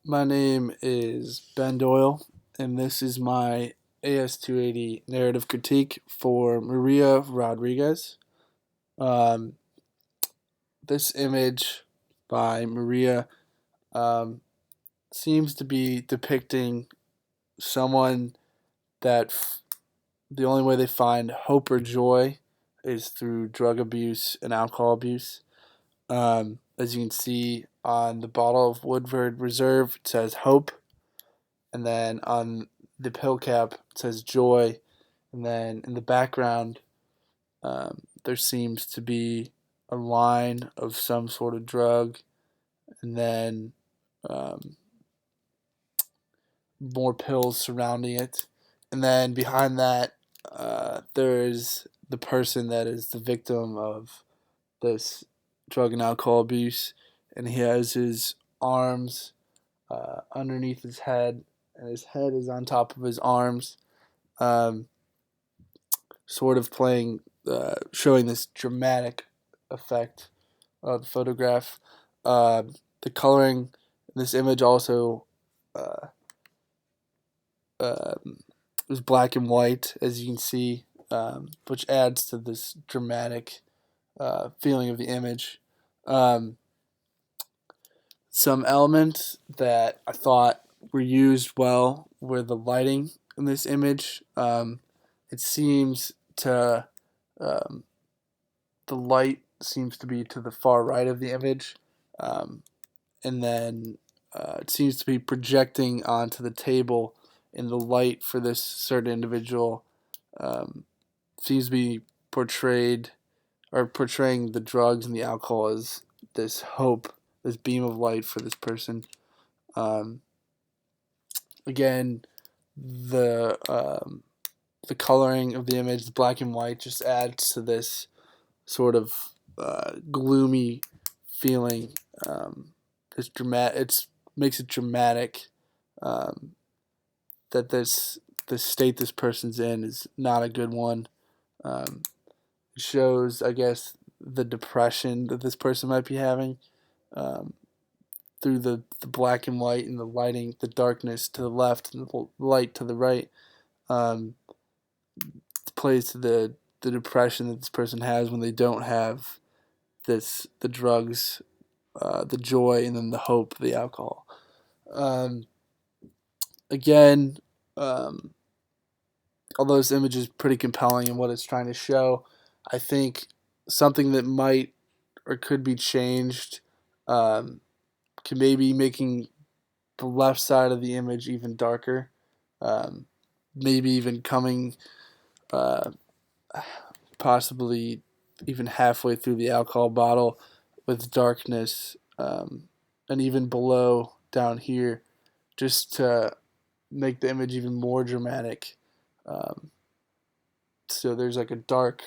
My name is Ben Doyle, and this is my AS280 narrative critique for Maria Rodriguez. Um, this image by Maria um, seems to be depicting someone that the only way they find hope or joy is through drug abuse and alcohol abuse. As you can see on the bottle of Woodford Reserve, it says hope, and then on the pill cap it says joy, and then in the background there seems to be a line of some sort of drug, and then um, more pills surrounding it, and then behind that there is the person that is the victim of this drug and alcohol abuse, and he has his arms underneath his head, and his head is on top of his arms, um, sort of showing this dramatic effect of the photograph. Uh, the coloring in this image also uh, is black and white, as you can see, which adds to this dramatic feeling of the image. Um, some elements that I thought were used well were the lighting in this image. It seems to um, the light seems to be to the far right of the image, um, and then it seems to be projecting onto the table, and the light for this certain individual um, seems to be portrayed or portraying the drugs and the alcohol as this hope, this beam of light for this person. Um, Again, the the coloring of the image, the black and white, just adds to this sort of gloomy feeling. It's dramatic. It's makes it dramatic um, that the state this person's in is not a good one. Um, it shows, I guess, the depression that this person might be having um, through the black and white and the lighting, the darkness to the left and the light to the right. Um, plays to the depression that this person has when they don't have the drugs, the joy, and then the hope, the alcohol. Um, Again, um, although this image is pretty compelling in what it's trying to show, I think something that might or could be changed um, can maybe making the left side of the image even darker, um, maybe even coming uh, possibly even halfway through the alcohol bottle with darkness, and even below down here, just to make the image even more dramatic. Um, so there's like a dark,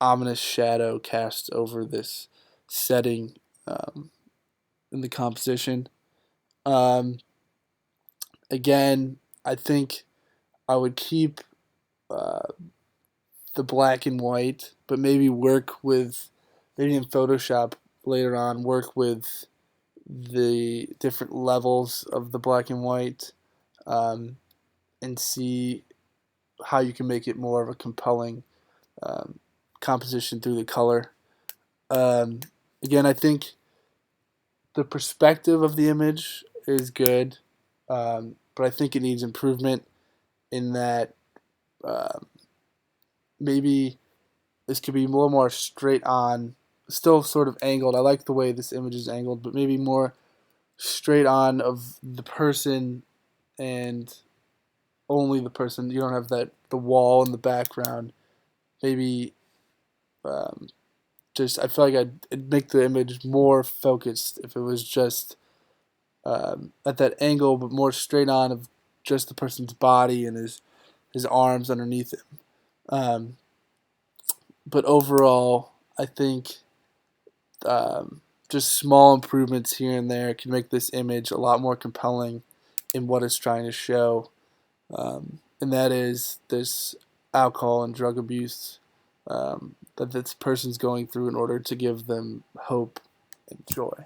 ominous shadow cast over this setting um, in the composition. Um, Again, I think I would keep uh, the black and white, but maybe maybe in Photoshop later on, work with the different levels of the black and white, um, and see how you can make it more of a compelling um, composition through the color. Um, Again, I think the perspective of the image is good, but I think it needs improvement in that um, maybe this could be a little more straight on, still sort of angled. I like the way this image is angled, but maybe more straight on of the person and only the person. You don't have the wall in the background. Maybe um, just I feel like it'd make the image more focused if it was just at that angle, but more straight on of just the person's body and his arms underneath him. Um, but overall, I think just small improvements here and there can make this image a lot more compelling in what it's trying to show, and that is this alcohol and drug abuse that this person's going through in order to give them hope and joy.